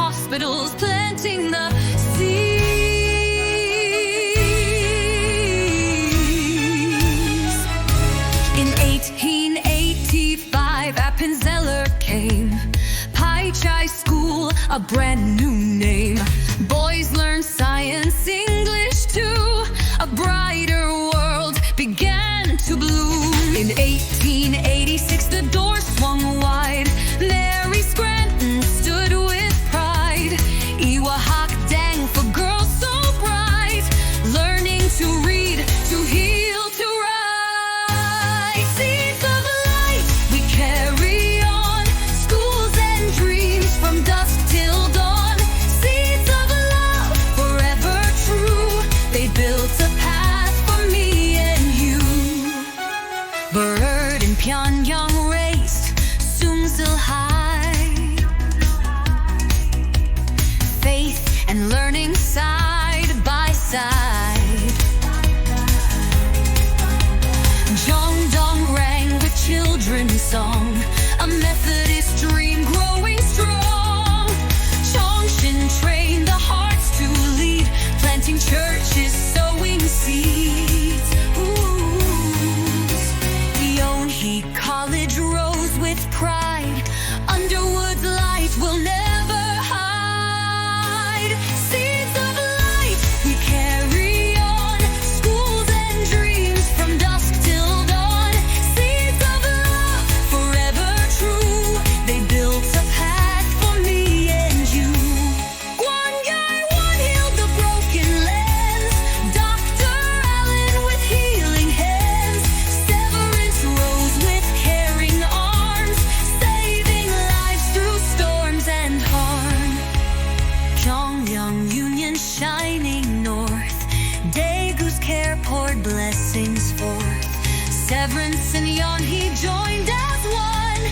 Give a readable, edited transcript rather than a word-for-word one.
hospitals, planting the seeds. In 1885, Appenzeller came. Pai Chai School, a brand new name. Boys learn science, English too. A brighter world began to bloom. In 1886, the door swung wide. Mary Scranton stood with pride. Ewha Dang for girls so bright. Learning to read, to heal, to write. Seeds of light we carry on. Schools and dreams from dusk till dawn. Seeds of love forever true. They built a path for me and you. Bird in Pyongyang raced, Sungsil High. Faith and learning side by side. Jongdong rang with children's song. A Methodist dream growing strong. Chongshin trained the hearts to lead, planting churches, sowing seeds. Yonhee College rose with pride. Underwood's light will never hide. Seeds of light we carry on. Schools and dreams from dusk till dawn. Seeds of love forever true. They built a path for me and you. Gwanyai One healed the broken lands. Dr. Allen with healing hands. Severance rose with caring arms, saving lives through storms and harm. Pyongyang Union shining north. Daegu's care poured blessings forth. Severance and Yonhee joined as one.